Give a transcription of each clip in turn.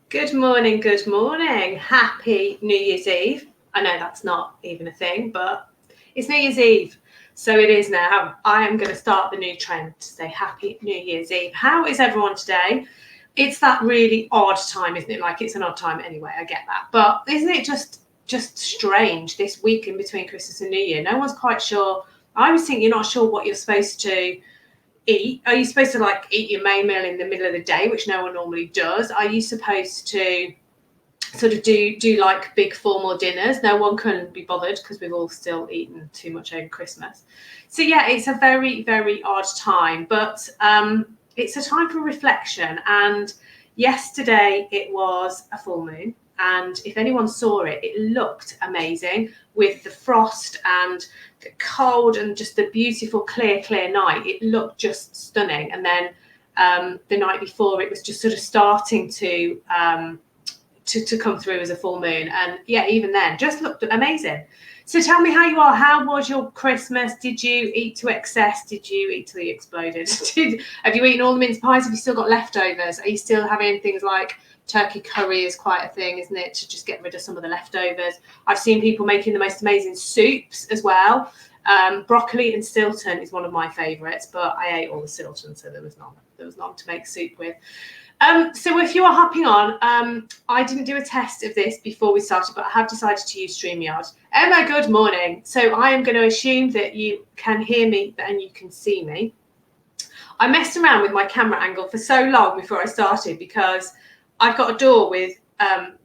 Good morning, good morning. Happy New Year's Eve. I know that's not even a thing, but it's New Year's Eve. So it is now. I am going to start the new trend to say Happy New Year's Eve. How is everyone today? It's that really odd time, isn't it? Like, it's an odd time anyway, I get that. But isn't it just strange this week in between Christmas and New Year? No one's quite sure. I always think you're not sure what you're supposed to eat. Are you supposed to like eat your main meal in the middle of the day, which no one normally does? Are you supposed to sort of do like big formal dinners? No one can be bothered because we've all still eaten too much over Christmas. So yeah, it's a very, very odd time, but it's a time for reflection. And yesterday it was a full moon, and if anyone saw it, it looked amazing with the frost and the cold and just the beautiful clear night. It looked just stunning. And then the night before, it was just sort of starting to come through as a full moon, and yeah, even then just looked amazing. So tell me how you are. How was your Christmas? Did you eat to excess? Did you eat till you exploded? Have you eaten all the mince pies? Have you still got leftovers? Are you still having things like turkey curry? Is quite a thing, isn't it, to just get rid of some of the leftovers? I've seen people making the most amazing soups as well. Broccoli and Stilton is one of my favourites, but I ate all the Stilton, so there was none to make soup with. So if you are hopping on, I didn't do a test of this before we started, but I have decided to use StreamYard. Emma, good morning. So I am going to assume that you can hear me and you can see me. I messed around with my camera angle for so long before I started because I've got a door with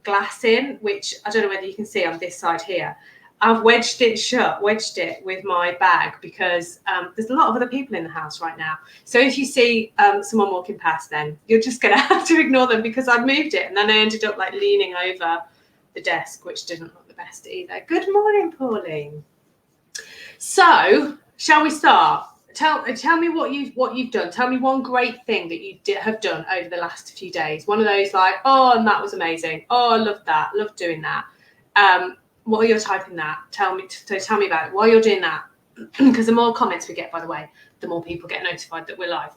glass in, which I don't know whether you can see on this side here. I've wedged it with my bag because there's a lot of other people in the house right now. So if you see someone walking past, then you're just going to have to ignore them because I've moved it. And then I ended up like leaning over the desk, which didn't look the best either. Good morning, Pauline. So shall we start? Tell me what you've done. Tell me one great thing that you have done over the last few days. One of those like, oh, and that was amazing. Oh, I loved that. Loved doing that. While you're typing that, tell me about it while you're doing that, because the more comments we get, by the way, the more people get notified that we're live.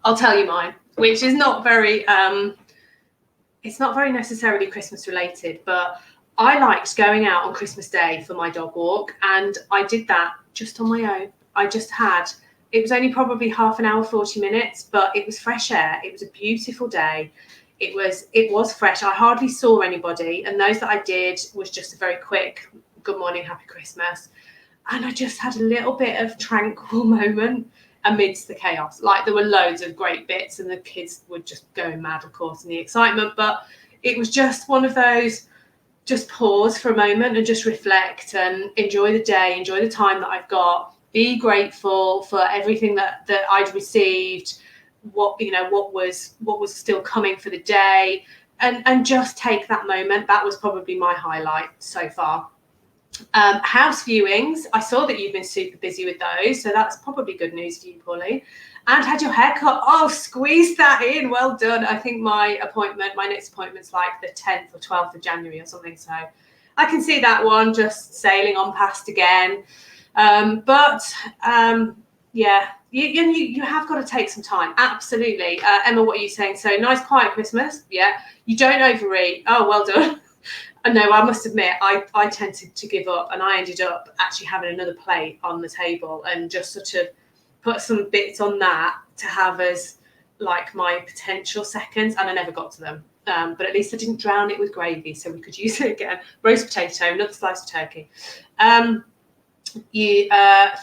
I'll tell you mine, which is not very it's not very necessarily Christmas related, but I liked going out on Christmas Day for my dog walk, and I did that just on my own. It was only probably half an hour, 40 minutes, but it was fresh air. It was a beautiful day. It was fresh. I hardly saw anybody, and those that I did was just a very quick good morning, happy Christmas, and I just had a little bit of tranquil moment amidst the chaos. Like, there were loads of great bits and the kids were just going mad, of course, in the excitement, but it was just one of those, just pause for a moment and just reflect and enjoy the day, enjoy the time that I've got, be grateful for everything that I'd received, what was still coming for the day, and just take that moment. That was probably my highlight so far. House viewings, I saw that you've been super busy with those, so that's probably good news for you, Pauline. And had your hair cut. Oh, squeeze that in. Well done. I think my next appointment's like the 10th or 12th of January or something, so I can see that one just sailing on past again. Yeah, you have got to take some time. Absolutely. Emma, what are you saying? So nice, quiet Christmas. Yeah. You don't overeat. Oh, well done. No, I must admit, I tended to give up, and I ended up actually having another plate on the table and just sort of put some bits on that to have as like my potential seconds, and I never got to them. But at least I didn't drown it with gravy, so we could use it again. Roast potato, another slice of turkey.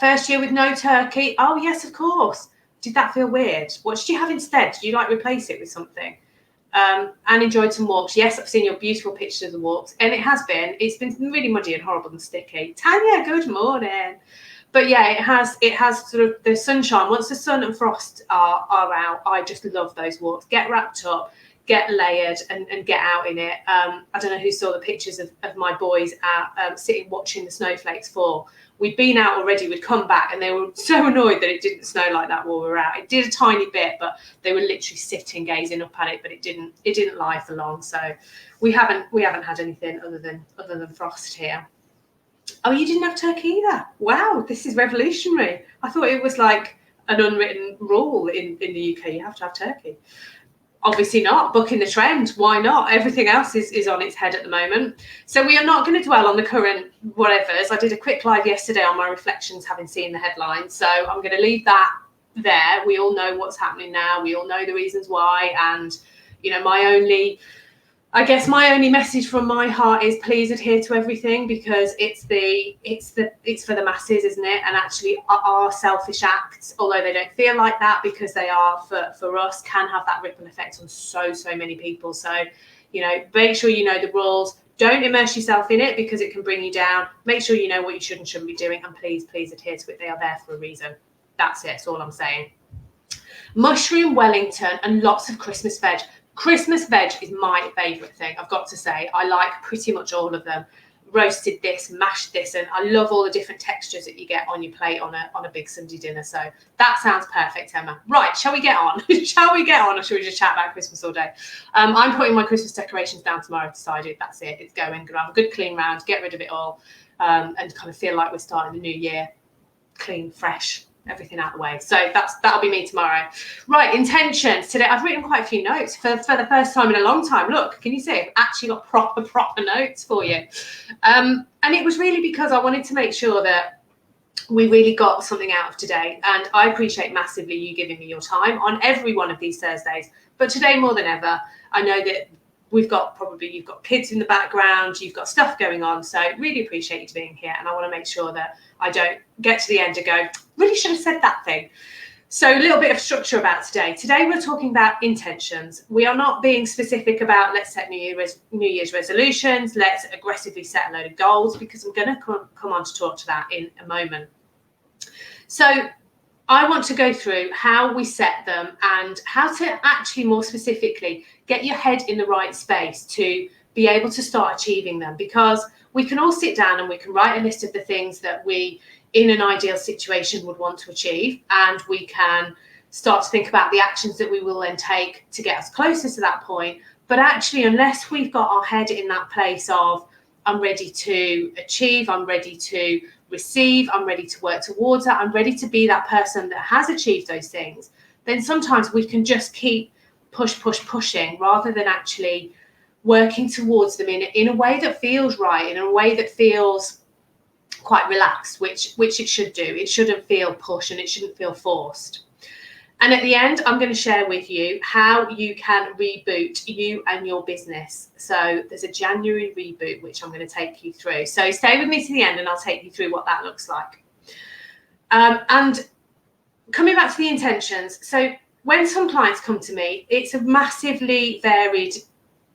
First year with no turkey. Oh yes, of course. Did that feel weird? What did you have instead? Did you like replace it with something? And enjoyed some walks. Yes, I've seen your beautiful pictures of the walks, and it's been really muddy and horrible and sticky. Tanya, good morning. But yeah, it has sort of the sunshine. Once the sun and frost are out, I just love those walks. Get wrapped up, get layered, and get out in it. I don't know who saw the pictures of my boys sitting watching the snowflakes fall. We'd been out already, we'd come back, and they were so annoyed that it didn't snow like that while we were out. It did a tiny bit, but they were literally sitting gazing up at it, but it didn't lie for long. So we haven't had anything other than frost here. Oh, you didn't have turkey either? Wow, this is revolutionary. I thought it was like an unwritten rule in the UK, you have to have turkey. Obviously not. Booking the trend. Why not? Everything else is on its head at the moment. So we are not going to dwell on the current whatevers. I did a quick live yesterday on my reflections, having seen the headlines. So I'm going to leave that there. We all know what's happening now. We all know the reasons why. And, you know, my only message from my heart is please adhere to everything, because it's for the masses, isn't it? And actually our selfish acts, although they don't feel like that because they are for us, can have that ripple effect on so many people. So, you know, make sure you know the rules. Don't immerse yourself in it because it can bring you down. Make sure you know what you should and shouldn't be doing, and please adhere to it. They are there for a reason. That's it. That's all I'm saying. Mushroom Wellington and lots of Christmas veg. Christmas veg is my favourite thing, I've got to say. I like pretty much all of them. Roasted this, mashed this, and I love all the different textures that you get on your plate on a big Sunday dinner. So that sounds perfect, Emma. Right, shall we get on? Shall we get on, or should we just chat about Christmas all day? I'm putting my Christmas decorations down tomorrow. I've decided that's it. It's going. Gonna have a good clean round, get rid of it all, and kind of feel like we're starting the new year clean, fresh, everything out of the way. So that'll be me tomorrow. Right, intentions today. I've written quite a few notes for the first time in a long time. Look, can you see? I've actually got proper notes for you. And it was really because I wanted to make sure that we really got something out of today. And I appreciate massively you giving me your time on every one of these Thursdays. But today more than ever, I know that you've got kids in the background, you've got stuff going on. So really appreciate you being here. And I want to make sure that I don't get to the end and go, really should have said that thing. So a little bit of structure about today. Today we're talking about intentions. We are not being specific about let's set New Year's resolutions, let's aggressively set a load of goals, because I'm going to come on to talk to that in a moment. So I want to go through how we set them and how to actually more specifically get your head in the right space to be able to start achieving them, because we can all sit down and we can write a list of the things that we in an ideal situation would want to achieve, and we can start to think about the actions that we will then take to get us closer to that point. But actually, unless we've got our head in that place of I'm ready to achieve, I'm ready to receive, I'm ready to work towards that, I'm ready to be that person that has achieved those things, then sometimes we can just keep pushing rather than actually working towards them in a way that feels right, in a way that feels quite relaxed, which it should do. It shouldn't feel push and it shouldn't feel forced. And at the end, I'm going to share with you how you can reboot you and your business. So there's a January reboot, which I'm going to take you through. So stay with me to the end and I'll take you through what that looks like. And coming back to the intentions. So when some clients come to me, it's a massively varied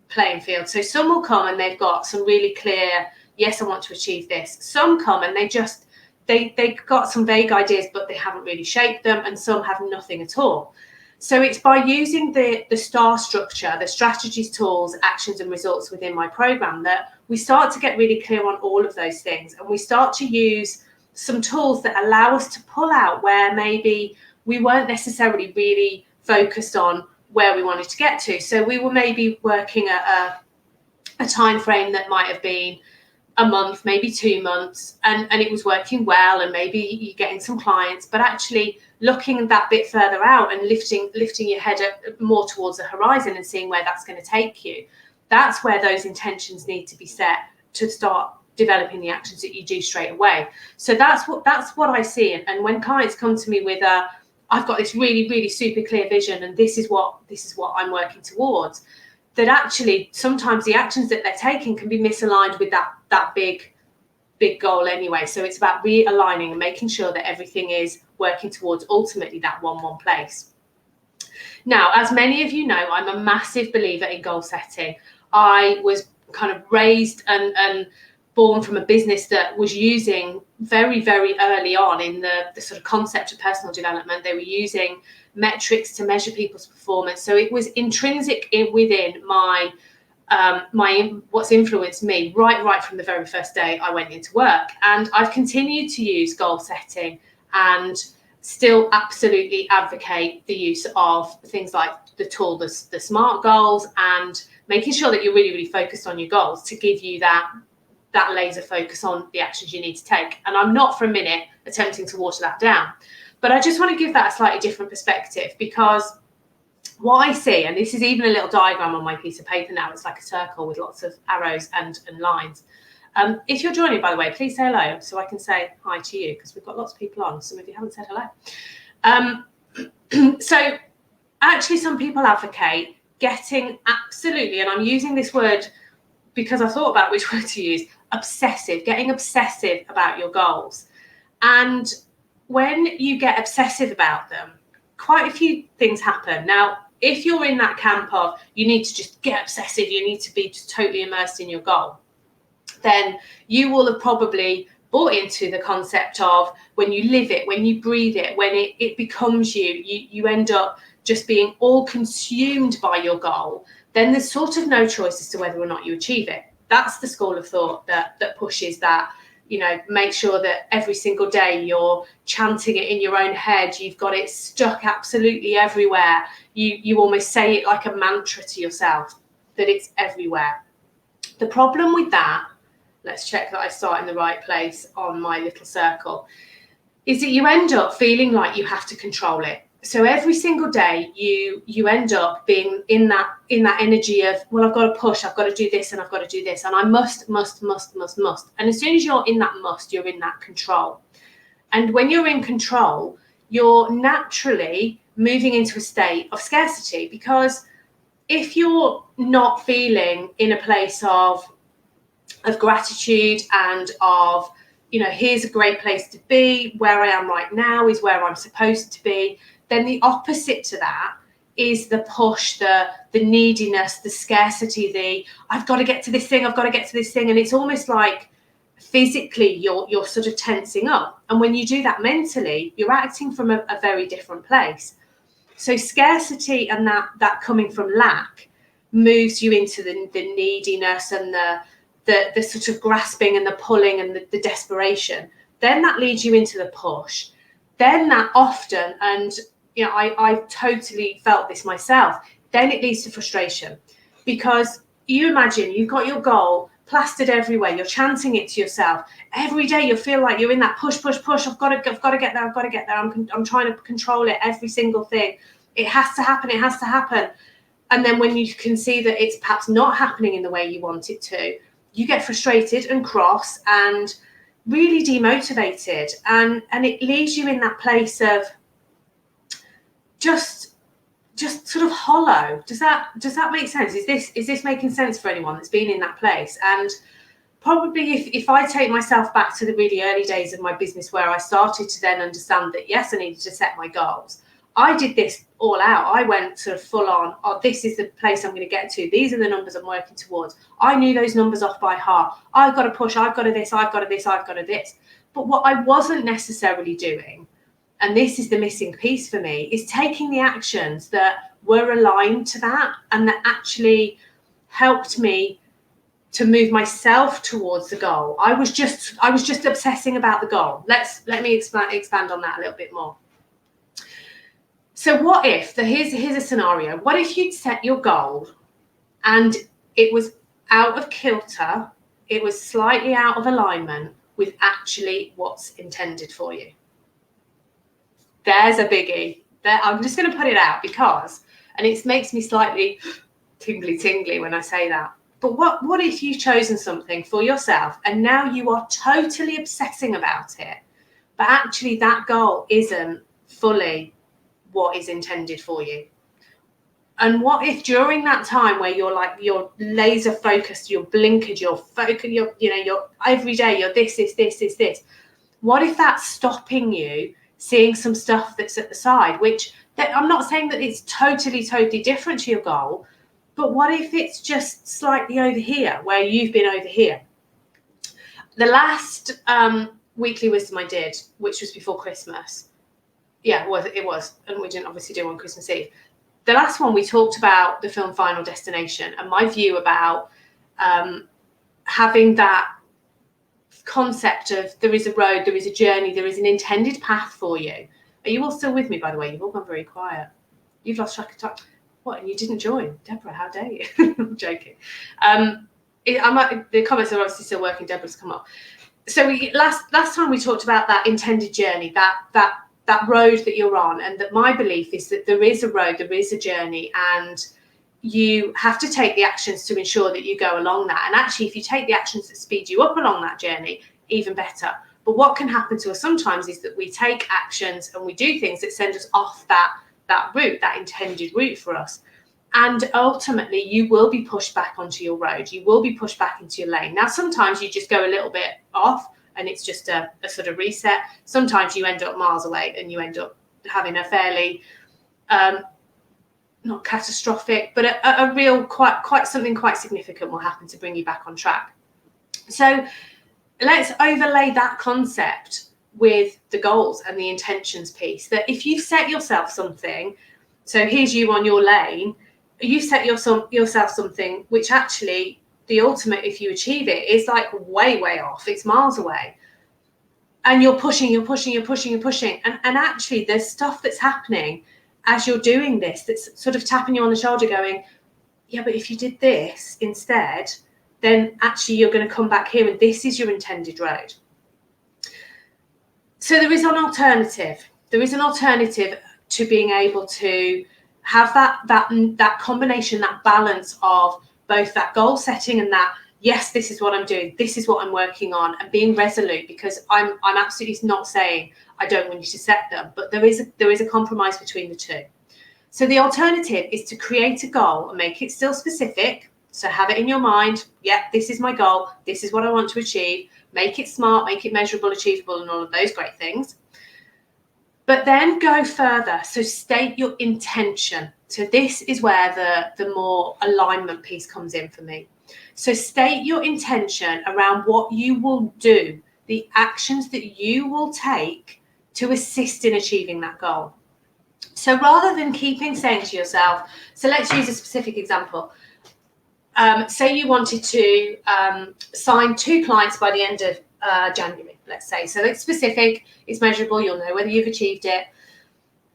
playing field. So some will come and they've got some really clear, yes, I want to achieve this. Some come and they've got some vague ideas, but they haven't really shaped them, and some have nothing at all. So it's by using the STAR structure, the strategies, tools, actions, and results within my program that we start to get really clear on all of those things, and we start to use some tools that allow us to pull out where maybe we weren't necessarily really focused on where we wanted to get to. So we were maybe working at a time frame that might have been a month, maybe 2 months, and it was working well, and maybe you're getting some clients, but actually looking that bit further out and lifting your head up more towards the horizon and seeing where that's going to take you. That's where those intentions need to be set to start developing the actions that you do straight away. So that's what I see. And when clients come to me with I've got this really super clear vision, and this is what I'm working towards, that actually sometimes the actions that they're taking can be misaligned with that big goal anyway. So it's about realigning and making sure that everything is working towards ultimately that one place. Now, as many of you know, I'm a massive believer in goal setting. I was kind of raised and born from a business that was using very early on in the sort of concept of personal development. They were using metrics to measure people's performance. So it was intrinsic within my what's influenced me right from the very first day I went into work. And I've continued to use goal setting and still absolutely advocate the use of things like the tool, the SMART goals, and making sure that you're really focused on your goals to give you that laser focus on the actions you need to take. And I'm not for a minute attempting to water that down, but I just want to give that a slightly different perspective, because what I see, and this is even a little diagram on my piece of paper now, it's like a circle with lots of arrows and lines. If you're joining, by the way, please say hello so I can say hi to you, because we've got lots of people on. Some of you haven't said hello. So actually some people advocate getting absolutely, and I'm using this word because I thought about which word to use, obsessive, getting obsessive about your goals. And when you get obsessive about them, quite a few things happen. Now, if you're in that camp of you need to just get obsessive, you need to be just totally immersed in your goal, then you will have probably bought into the concept of when you live it, when you breathe it, when it becomes you end up just being all consumed by your goal. Then there's sort of no choice as to whether or not you achieve it. That's the school of thought that pushes that, you know, make sure that every single day you're chanting it in your own head. You've got it stuck absolutely everywhere. You almost say it like a mantra to yourself, that it's everywhere. The problem with that, let's check that I start in the right place on my little circle, is that you end up feeling like you have to control it. So every single day you end up being in that energy of, well, I've got to push, I've got to do this and I've got to do this, and I must. And as soon as you're in that must, you're in that control. And when you're in control, you're naturally moving into a state of scarcity, because if you're not feeling in a place of gratitude and of, you know, here's a great place to be, where I am right now is where I'm supposed to be, then the opposite to that is the push, the neediness, the scarcity, the I've got to get to this thing, I've got to get to this thing. And it's almost like physically you're sort of tensing up. And when you do that mentally, you're acting from a very different place. So scarcity and that coming from lack moves you into the neediness and the sort of grasping and the pulling and the desperation. Then that leads you into the push. Then that often, and you know, I've totally felt this myself, then it leads to frustration, because you imagine you've got your goal plastered everywhere, you're chanting it to yourself every day, you feel like you're in that push, I've got to get there, I'm trying to control it, every single thing, it has to happen. And then when you can see that it's perhaps not happening in the way you want it to, you get frustrated and cross and really demotivated, and it leaves you in that place of just sort of hollow. Does that make sense? Is this making sense for anyone that's been in that place? And probably if I take myself back to the really early days of my business, where I started to then understand that yes, I needed to set my goals, I did this all out. I went sort of full on, oh, this is the place I'm going to get to. These are the numbers I'm working towards. I knew those numbers off by heart. I've got to push, I've got to this. But what I wasn't necessarily doing, and this is the missing piece for me, is taking the actions that were aligned to that and that actually helped me to move myself towards the goal. I was just obsessing about the goal. Let me expand on that a little bit more. So what if, here's a scenario, what if you'd set your goal and it was out of kilter, it was slightly out of alignment with actually what's intended for you? There's a biggie. I'm just going to put it out because, and it makes me slightly tingly when I say that, but what if you've chosen something for yourself and now you are totally obsessing about it, but actually that goal isn't fully what is intended for you? And what if during that time where you're laser focused, you're blinkered, you're focused, you're every day you're this, what if that's stopping you seeing some stuff that's at the side, which I'm not saying that it's totally different to your goal, but what if it's just slightly over here where you've been over here? The last weekly wisdom I did, which was before Christmas, it was, and we didn't obviously do on Christmas Eve. The last one, we talked about the film Final Destination and my view about having that concept of there is a road, there is a journey, there is an intended path for you. Are you all still with me, by the way? You've all gone very quiet. You've lost track of time. What? And you didn't join? Deborah, how dare you? I'm joking. The comments are obviously still working. Deborah's come up. So last time we talked about that intended journey, that that road that you're on, and that my belief is that there is a road, there is a journey, and you have to take the actions to ensure that you go along that. And actually, if you take the actions that speed you up along that journey, even better. But what can happen to us sometimes is that we take actions and we do things that send us off that route, that intended route for us. And ultimately, you will be pushed back onto your road. You will be pushed back into your lane. Now, sometimes you just go a little bit off and it's just a sort of reset. Sometimes you end up miles away and you end up having a fairly, not catastrophic, but a real, quite something quite significant will happen to bring you back on track. So let's overlay that concept with the goals and the intentions piece, that if you set yourself something, so here's you on your lane, you set yourself something which actually the ultimate, if you achieve it, is like way off, it's miles away, and you're pushing, and actually there's stuff that's happening as you're doing this that's sort of tapping you on the shoulder going, yeah, but if you did this instead, then actually you're going to come back here and this is your intended road. So there is an alternative. There is an alternative to being able to have that combination, that balance of both that goal setting and that, yes, this is what I'm doing, this is what I'm working on, and being resolute, because I'm absolutely not saying I don't want you to set them, but there is a compromise between the two. So the alternative is to create a goal and make it still specific. So have it in your mind. Yeah, this is my goal. This is what I want to achieve. Make it smart, make it measurable, achievable, and all of those great things. But then go further. So state your intention. So this is where the more alignment piece comes in for me. So state your intention around what you will do, the actions that you will take to assist in achieving that goal. So rather than keeping saying to yourself, so let's use a specific example. Say you wanted to sign 2 clients by the end of January, let's say. So it's specific, it's measurable, you'll know whether you've achieved it.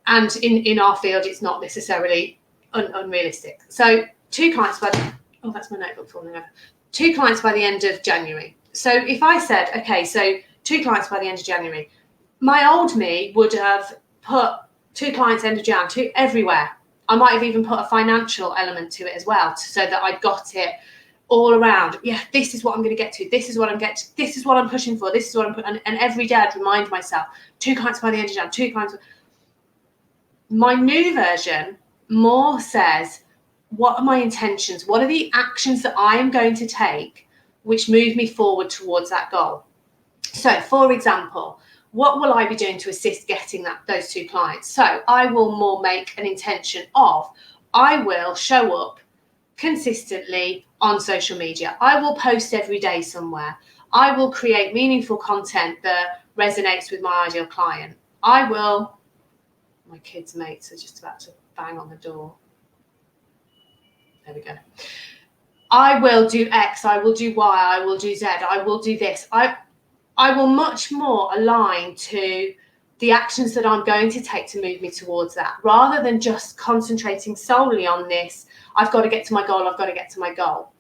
And in our field, it's not necessarily unrealistic. So 2 clients by the, oh, that's my notebook falling over. 2 clients by the end of January. So if I said, okay, so 2 clients by the end of January, my old me would have put 2 clients end of Jan, 2 everywhere. I might have even put a financial element to it as well, so that I got it all around. Yeah, this is what I'm going to get to. This is what I'm getting to. This is what I'm pushing for. This is what I'm putting. And every day I'd remind myself, 2 clients by the end of Jan, 2 clients. My new version more says, what are my intentions? What are the actions that I am going to take which move me forward towards that goal? So, for example, what will I be doing to assist getting those 2 clients? So I will more make an intention of, I will show up consistently on social media. I will post every day somewhere. I will create meaningful content that resonates with my ideal client. I will, my kids' mates are just about to bang on the door. There we go. I will do X, I will do Y, I will do Z, I will do this. I will much more align to the actions that I'm going to take to move me towards that, rather than just concentrating solely on this. I've got to get to my goal. I've got to get to my goal.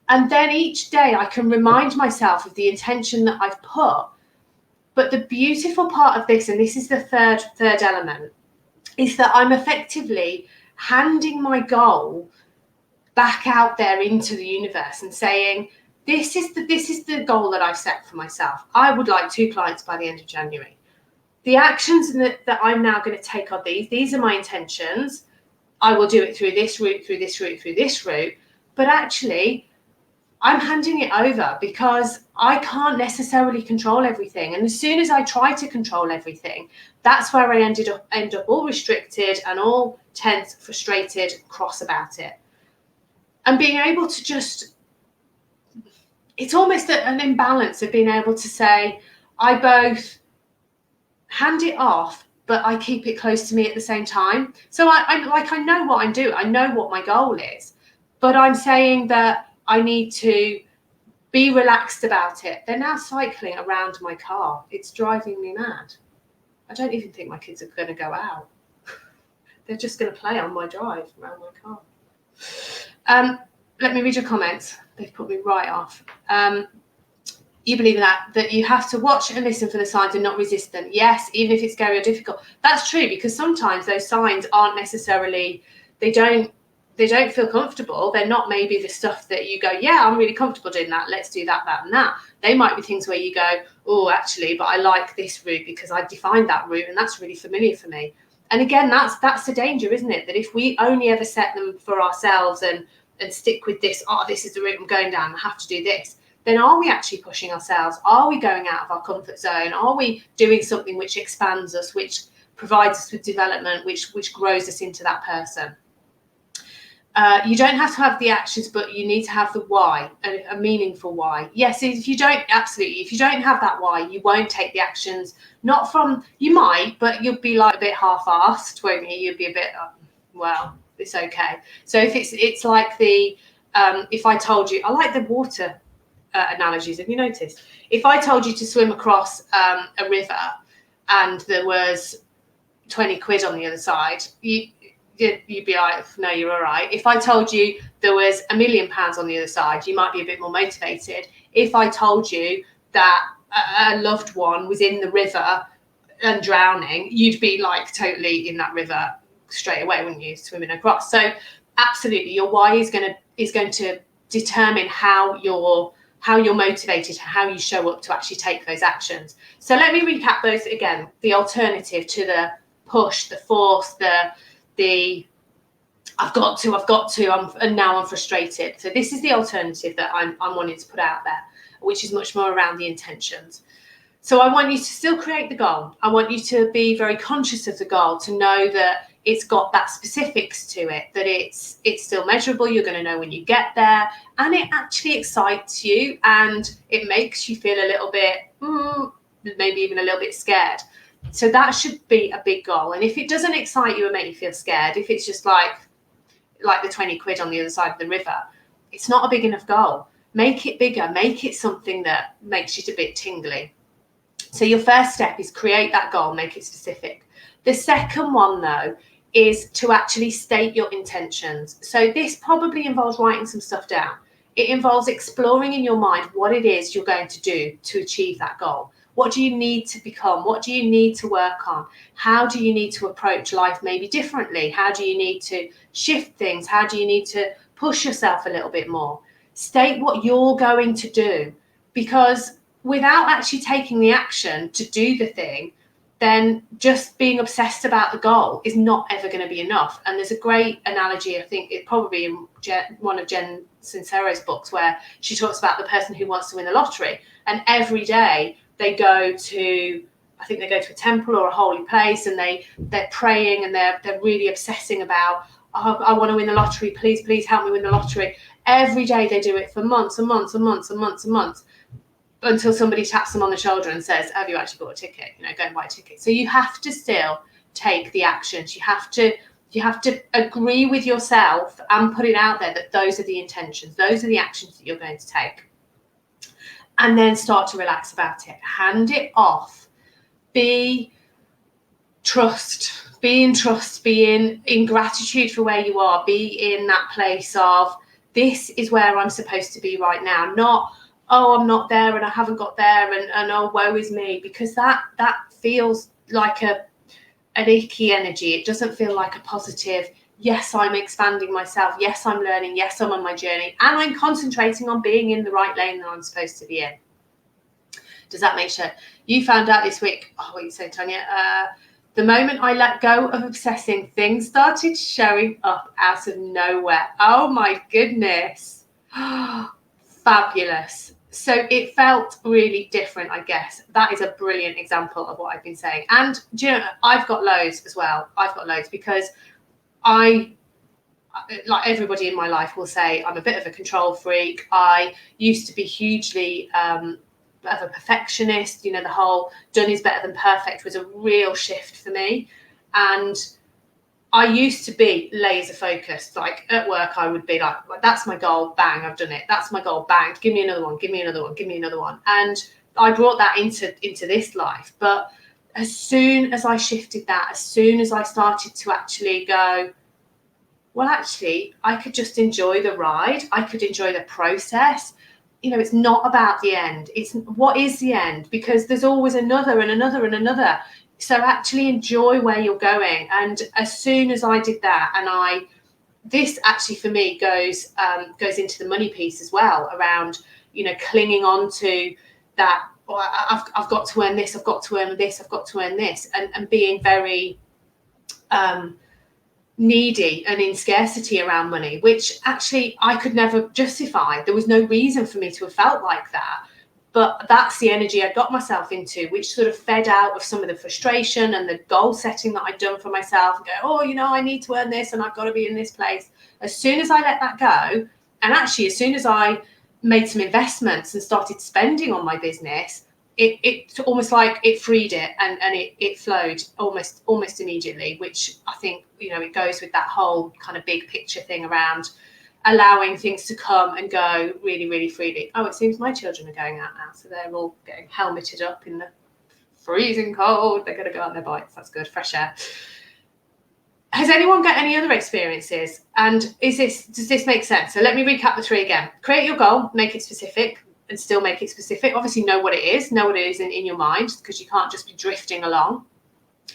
And then each day I can remind myself of the intention that I've put. But the beautiful part of this, and this is the third element, is that I'm effectively handing my goal back out there into the universe and saying, this is the goal that I've set for myself. I would like 2 clients by the end of January. The actions that I'm now going to take are these. These are my intentions. I will do it through this route, through this route, through this route. But actually, I'm handing it over because I can't necessarily control everything. And as soon as I try to control everything, that's where I end up all restricted and all tense, frustrated, cross about it. And being able to just, it's almost an imbalance of being able to say, I both hand it off, but I keep it close to me at the same time. So I know what I'm doing. I know what my goal is, but I'm saying that I need to be relaxed about it. They're now cycling around my car. It's driving me mad. I don't even think my kids are going to go out. They're just going to play on my drive around my car. Let me read your comments. They've put me right off. You believe in that you have to watch and listen for the signs and not resist them. Yes, even if it's scary or difficult. That's true, because sometimes those signs aren't necessarily, they don't feel comfortable. They're not maybe the stuff that you go, yeah, I'm really comfortable doing that. Let's do that, that, and that. They might be things where you go, oh, actually, but I like this route because I defined that route and that's really familiar for me. And again, that's the danger, isn't it? That if we only ever set them for ourselves and stick with this, oh, this is the route I'm going down, I have to do this, then are we actually pushing ourselves? Are we going out of our comfort zone? Are we doing something which expands us, which provides us with development, which grows us into that person? You don't have to have the actions, but you need to have the why, a meaningful why. Yes, if you don't have that why, you won't take the actions. Not from, you might, but you'll be like a bit half-assed, won't you? You'll be a bit, well, it's okay. So if it's like the, if I told you, I like the water analogies, have you noticed? If I told you to swim across a river and there was 20 quid on the other side, you'd be like, no, you're all right. If I told you there was £1 million on the other side, you might be a bit more motivated. If I told you that a loved one was in the river and drowning, you'd be like totally in that river straight away, wouldn't you, swimming across? So absolutely, your why is going to determine how you're motivated, how you show up to actually take those actions. So let me recap those again. The alternative to the push, the force, the I've got to, and now I'm frustrated. So this is the alternative that I'm wanting to put out there, which is much more around the intentions. So I want you to still create the goal. I want you to be very conscious of the goal, to know that it's got that specifics to it, that it's still measurable. You're going to know when you get there, and it actually excites you, and it makes you feel a little bit, maybe even a little bit scared. So that should be a big goal. And if it doesn't excite you and make you feel scared, if it's just like the 20 quid on the other side of the river, it's not a big enough goal. Make it bigger. Make it something that makes you a bit tingly. So your first step is create that goal, make it specific. The second one, though, is to actually state your intentions. So this probably involves writing some stuff down. It involves exploring in your mind what it is you're going to do to achieve that goal. What do you need to become? What do you need to work on? How do you need to approach life maybe differently? How do you need to shift things? How do you need to push yourself a little bit more? State what you're going to do, because without actually taking the action to do the thing, then just being obsessed about the goal is not ever going to be enough. And there's a great analogy, I think it probably in one of Jen Sincero's books, where she talks about the person who wants to win the lottery, and every day they go to a temple or a holy place, and they're praying, and they're really obsessing about, oh, I want to win the lottery, please help me win the lottery. Every day they do it for months and months and months and months and months, until somebody taps them on the shoulder and says, have you actually bought a ticket? Go and buy a ticket. So you have to still take the actions. You have to agree with yourself and put it out there that those are the intentions, those are the actions that you're going to take. And then start to relax about it. Hand it off. Be in trust. Be in gratitude for where you are. Be in that place of, this is where I'm supposed to be right now. Not, oh, I'm not there and I haven't got there, and oh, woe is me. Because that feels like an icky energy. It doesn't feel like a positive, yes, I'm expanding myself. Yes, I'm learning. Yes, I'm on my journey. And I'm concentrating on being in the right lane that I'm supposed to be in. Does that make sense? You found out this week, oh, what are you saying, Tanya? The moment I let go of obsessing, things started showing up out of nowhere. Oh my goodness. Fabulous. So it felt really different, I guess. That is a brilliant example of what I've been saying. And do you know, I've got loads as well. I've got loads because I, like everybody in my life will say, I'm a bit of a control freak. I used to be hugely of a perfectionist. The whole done is better than perfect was a real shift for me. And I used to be laser focused. Like at work, I would be like, that's my goal, bang, I've done it. That's my goal, bang, give me another one, give me another one, give me another one. And I brought that into this life. But as soon as I shifted that, as soon as I started to actually go, well, actually, I could just enjoy the ride. I could enjoy the process. it's not about the end. It's what is the end, because there's always another and another and another. So actually enjoy where you're going. And as soon as I did that, and this actually for me goes into the money piece as well, around, clinging on to that, I've got to earn this, I've got to earn this, I've got to earn this, and being very needy and in scarcity around money, which actually I could never justify. There was no reason for me to have felt like that. But that's the energy I got myself into, which sort of fed out of some of the frustration and the goal setting that I'd done for myself. And go, I need to earn this and I've got to be in this place. As soon as I let that go, and actually as soon as I made some investments and started spending on my business, it almost like it freed it, and it flowed almost immediately, which I think, it goes with that whole kind of big picture thing around allowing things to come and go really, really freely. Oh, it seems my children are going out now, so they're all getting helmeted up in the freezing cold. They're going to go on their bikes. That's good, fresh air. Has anyone got any other experiences? And does this make sense? So let me recap the 3 again. Create your goal, make it specific, and still make it specific. Obviously know what it is in your mind, because you can't just be drifting along.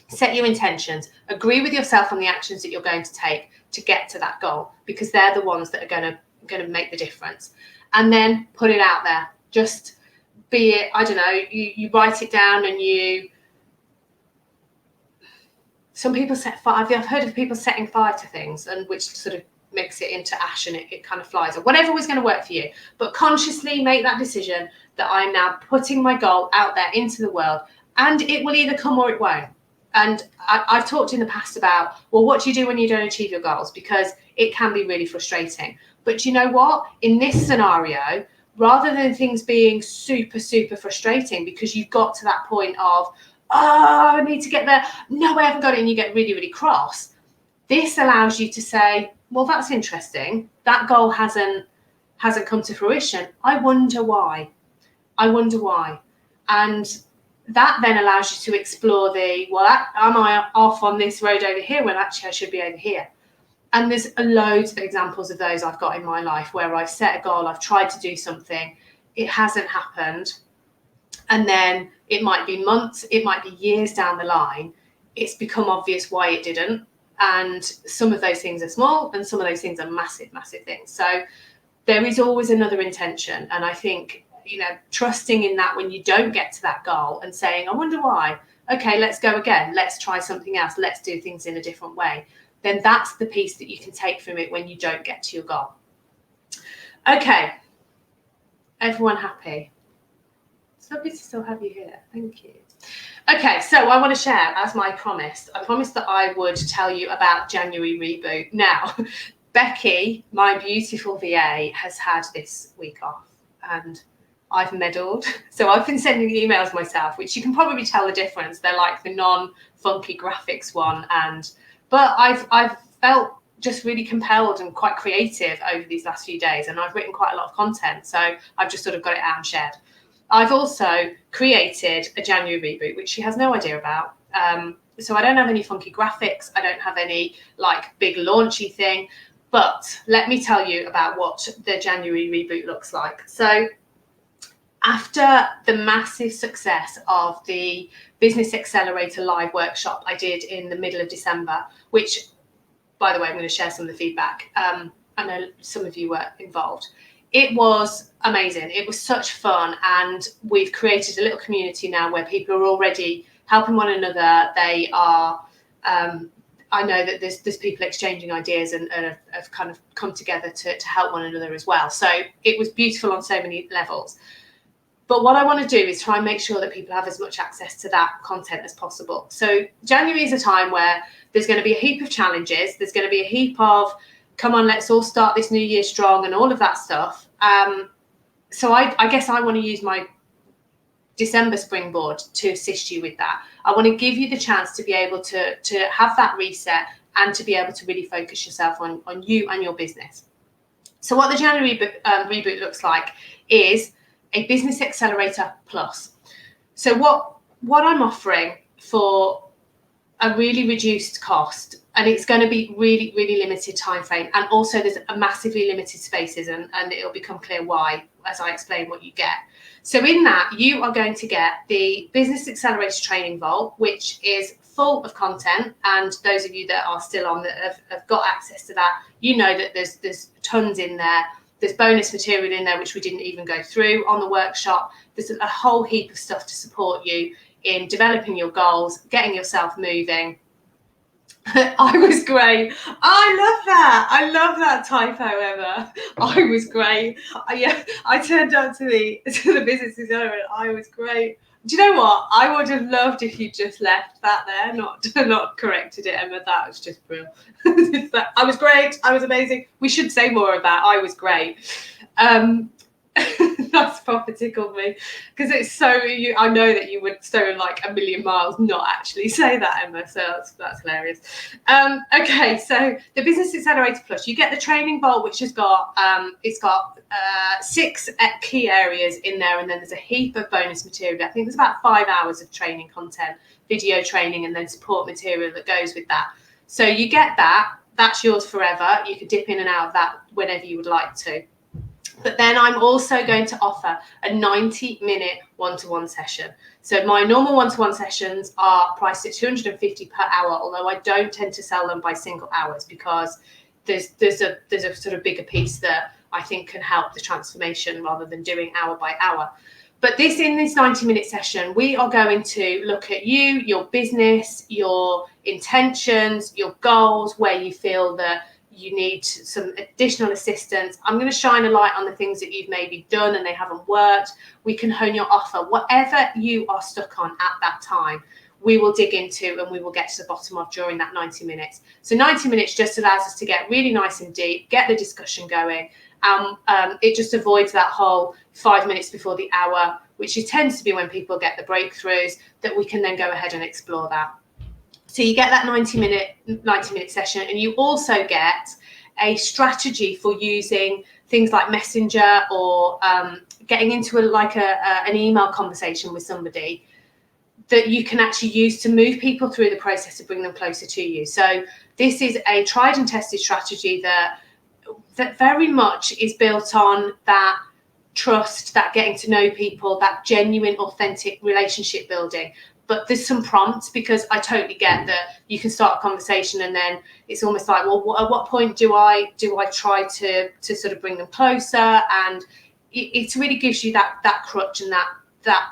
Set your intentions, agree with yourself on the actions that you're going to take to get to that goal, because they're the ones that are going to make the difference. And then put it out there. Just be it, I don't know, you write it down, and some people set 5. I've heard of people setting 5 to things, and which sort of makes it into ash, and it kind of flies, or whatever was going to work for you. But consciously make that decision that I'm now putting my goal out there into the world, and it will either come or it won't. And I've talked in the past about, well, what do you do when you don't achieve your goals? Because it can be really frustrating. But you know what? In this scenario, rather than things being super, super frustrating because you've got to that point of, I need to get there, no, I haven't got it, and you get really, really cross. This allows you to say, well, that's interesting. That goal hasn't come to fruition. I wonder why. And that then allows you to explore am I off on this road over here when actually I should be over here? And there's loads of examples of those I've got in my life where I've set a goal, I've tried to do something, it hasn't happened. And then it might be months, it might be years down the line, it's become obvious why it didn't. And some of those things are small and some of those things are massive, massive things. So there is always another intention. And I think, trusting in that when you don't get to that goal and saying, I wonder why, okay, let's go again. Let's try something else. Let's do things in a different way. Then that's the piece that you can take from it when you don't get to your goal. Okay. Everyone happy? It's lovely to still have you here. Thank you. Okay, so I want to share, as I promised that I would tell you about January Reboot. Now, Becky, my beautiful VA, has had this week off, and I've meddled. So I've been sending emails myself, which you can probably tell the difference. They're like the non-funky graphics one, but I've felt just really compelled and quite creative over these last few days, and I've written quite a lot of content, so I've just sort of got it out and shared. I've also created a January Reboot, which she has no idea about. So I don't have any funky graphics. I don't have any big launchy thing. But let me tell you about what the January Reboot looks like. So after the massive success of the Business Accelerator live workshop I did in the middle of December, which, by the way, I'm going to share some of the feedback. I know some of you were involved. It was amazing. It was such fun. And we've created a little community now where people are already helping one another. They are, I know that there's people exchanging ideas and have kind of come together to help one another as well. So it was beautiful on so many levels. But what I want to do is try and make sure that people have as much access to that content as possible. So January is a time where there's going to be a heap of challenges. There's going to be a heap of, come on, let's all start this new year strong and all of that stuff. So I guess I want to use my December springboard to assist you with that. I want to give you the chance to be able to have that reset and to be able to really focus yourself on you and your business. So what the January Reboot looks like is a Business Accelerator PLUS. So what I'm offering for a really reduced cost, and it's going to be really, really limited time frame. And also there's a massively limited spaces, and it'll become clear why as I explain what you get. So in that, you are going to get the Business Accelerator Training Vault, which is full of content. And those of you that are still on that have got access to that, you know that there's tons in there. There's bonus material in there, which we didn't even go through on the workshop. There's a whole heap of stuff to support you in developing your goals, getting yourself moving. I was great. I love that typo, Emma. I was great. I turned up to the Business Accelerator. I was great. Do you know what? I would have loved if you just left that there, not corrected it, Emma. That was just brilliant. I was great. I was amazing. We should say more of that. I was great. That's proper tickled me, because it's so I know that you would so like a million miles not actually say that, Emma, so that's hilarious. Okay, so the Business Accelerator Plus, you get the Training Vault, which has got 6 key areas in there, and then there's a heap of bonus material. I think there's about 5 hours of training content, video training, and then support material that goes with that. So you get that's yours forever. You could dip in and out of that whenever you would like to. But then I'm also going to offer a 90-minute one-to-one session. So my normal one-to-one sessions are priced at $250 per hour, although I don't tend to sell them by single hours, because there's a sort of bigger piece that I think can help the transformation rather than doing hour by hour. But in this 90-minute session, we are going to look at you, your business, your intentions, your goals, where you feel that you need some additional assistance. I'm going to shine a light on the things that you've maybe done and they haven't worked. We can hone your offer. Whatever you are stuck on at that time, we will dig into and we will get to the bottom of during that 90 minutes. So 90 minutes just allows us to get really nice and deep, get the discussion going. It just avoids that whole 5 minutes before the hour, which tends to be when people get the breakthroughs, that we can then go ahead and explore that. So you get that 90-minute session, and you also get a strategy for using things like Messenger or getting into an email conversation with somebody that you can actually use to move people through the process to bring them closer to you. So this is a tried and tested strategy that very much is built on that trust, that getting to know people, that genuine, authentic relationship building. But there's some prompts, because I totally get that you can start a conversation and then it's almost like, well, at what point do I try to sort of bring them closer? And it really gives you that crutch and that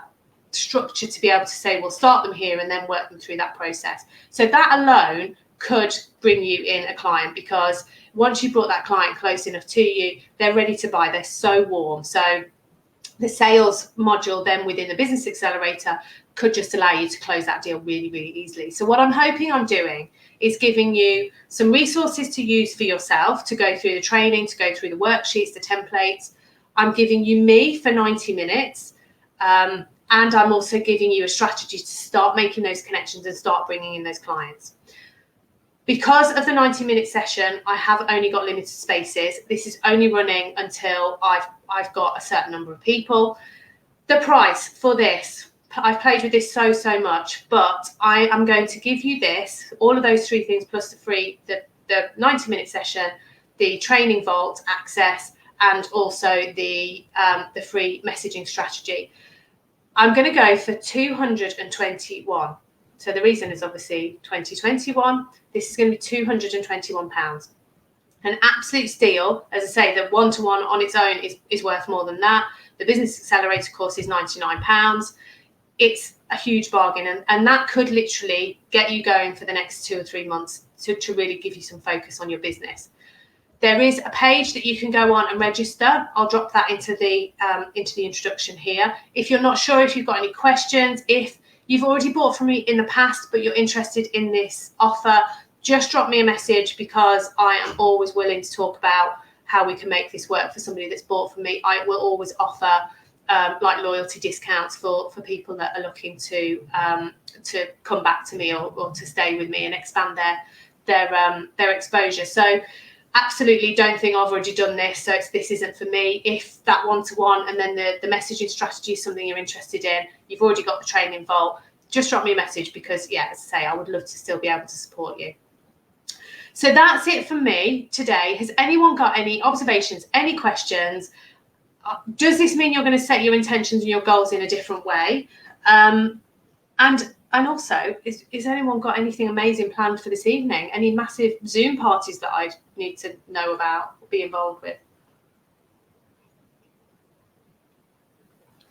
structure to be able to say, well, start them here and then work them through that process. So that alone could bring you in a client, because once you brought that client close enough to you, they're ready to buy. They're so warm. So the sales module then within the Business Accelerator could just allow you to close that deal really, really easily. So what I'm hoping I'm doing is giving you some resources to use for yourself, to go through the training, to go through the worksheets, the templates. I'm giving you me for 90 minutes. And I'm also giving you a strategy to start making those connections and start bringing in those clients. Because of the 90-minute session, I have only got limited spaces. This is only running until I've got a certain number of people. The price for this, I've played with this so much, but I am going to give you this, all of those 3 things plus the 90-minute session, the Training Vault access, and also the free messaging strategy. I'm going to go for $221. So the reason is obviously 2021. This is going to be £221. An absolute steal. As I say, the one-to-one on its own is worth more than that. The Business Accelerator course is £99. It's a huge bargain, and that could literally get you going for the next 2 or 3 months to really give you some focus on your business. There is a page that you can go on and register. I'll drop that into the introduction here. If you're not sure, if you've got any questions, if you've already bought from me in the past but you're interested in this offer, just drop me a message, because I am always willing to talk about how we can make this work for somebody that's bought from me. I will always offer like loyalty discounts for people that are looking to come back to me or to stay with me and expand their exposure. So absolutely don't think I've already done this, so this isn't for me. If that one-to-one and then the messaging strategy is something you're interested in, you've already got the Training Vault, just drop me a message, because yeah, as I say, I would love to still be able to support you. So that's it from me today. Has anyone got any observations, any questions? Does this mean you're going to set your intentions and your goals in a different way? And also, is anyone got anything amazing planned for this evening? Any massive Zoom parties that I need to know about or be involved with?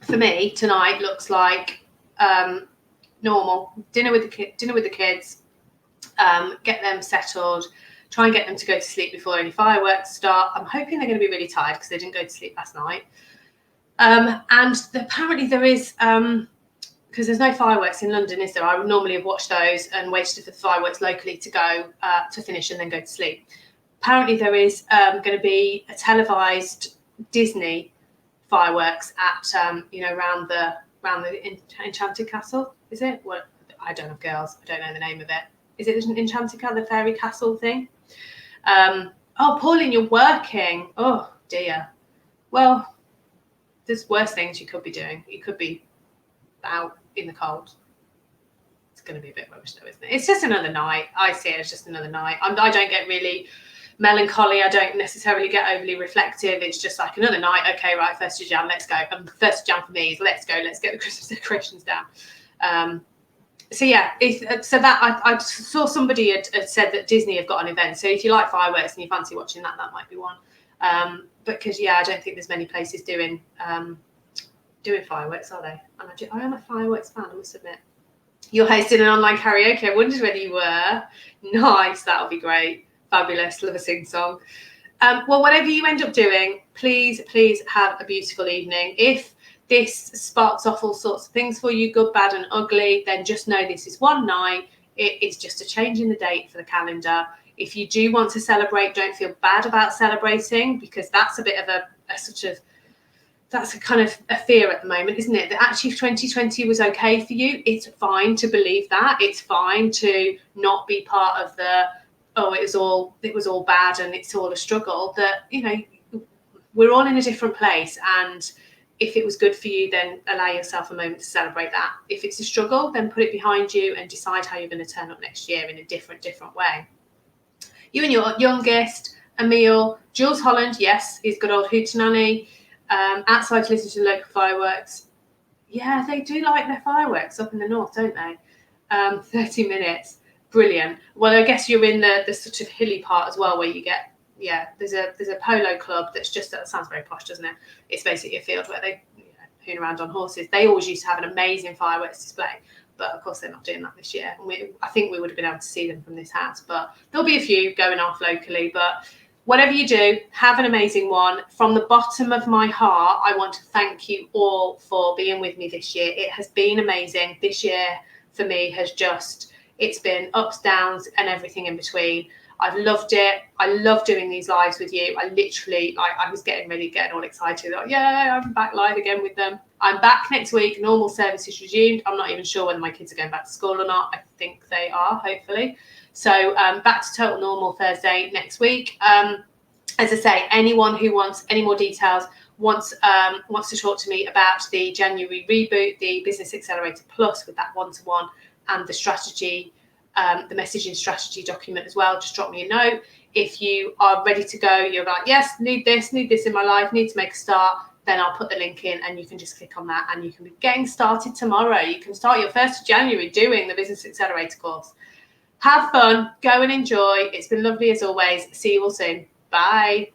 For me, tonight looks like normal. Dinner with the kids. Get them settled. Try and get them to go to sleep before any fireworks start. I'm hoping they're going to be really tired because they didn't go to sleep last night. And apparently there is, because there's no fireworks in London, is there? I would normally have watched those and waited for the fireworks locally to go to finish and then go to sleep. Apparently there is going to be a televised Disney fireworks at around the Enchanted Castle. Is it? Well, I don't have girls. I don't know the name of it. Is it Enchanted Castle, the fairy castle thing? Oh, Pauline, you're working. Oh dear. Well, there's worse things you could be doing. You could be out in the cold. It's going to be a bit rubbish though, isn't it? It's just another night. I see it as just another night. I don't get really melancholy. I don't necessarily get overly reflective. It's just like another night. Okay, right, 1st of Jan, let's go. And 1st of Jan for me is let's go. Let's get the Christmas decorations down. So yeah, I saw somebody had said that Disney have got an event. So if you like fireworks and you fancy watching that might be one. Because yeah, I don't think there's many places doing fireworks, are they? And I am a fireworks fan, I must admit. You're hosting an online karaoke. I wondered whether you were. Nice, that'll be great. Fabulous, love a sing-song. Well, whatever you end up doing, please have a beautiful evening. If this sparks off all sorts of things for you, good, bad and ugly, then just know this is one night. It is just a change in the date for the calendar. If you do want to celebrate, don't feel bad about celebrating, because that's a bit of that's a kind of a fear at the moment, isn't it? That actually if 2020 was okay for you, it's fine to believe that. It's fine to not be part of the, oh, it was all bad and it's all a struggle. That, we're all in a different place, and if it was good for you, then allow yourself a moment to celebrate that. If it's a struggle, then put it behind you and decide how you're going to turn up next year in a different way. You and your youngest, Emil, Jules Holland, yes, is good old hootenanny. Outside to listen to local fireworks. Yeah, they do like their fireworks up in the north, don't they? 30 minutes. Brilliant. Well, I guess you're in the sort of hilly part as well, where you get, there's a polo club that's just, that sounds very posh, doesn't it? It's basically a field where they hoon around on horses. They always used to have an amazing fireworks display, but of course they're not doing that this year. And I think we would have been able to see them from this house, but there'll be a few going off locally. But whatever you do, have an amazing one. From the bottom of my heart, I want to thank you all for being with me this year. It has been amazing. This year for me it's been ups, downs and everything in between. I've loved it. I love doing these lives with you. I was getting all excited. Like, yeah, I'm back live again with them. I'm back next week. Normal service is resumed. I'm not even sure whether my kids are going back to school or not. I think they are, hopefully. So back to total normal Thursday next week. As I say, anyone who wants any more details, wants to talk to me about the January reboot, the Business Accelerator PLUS with that one-to-one and the strategy, the messaging strategy document as well, just drop me a note. If you are ready to go, you're like, yes, need this in my life, need to make a start, then I'll put the link in and you can just click on that and you can be getting started tomorrow. You can start your 1st of January doing the Business Accelerator course. Have fun, go and enjoy. It's been lovely as always. See you all soon. Bye.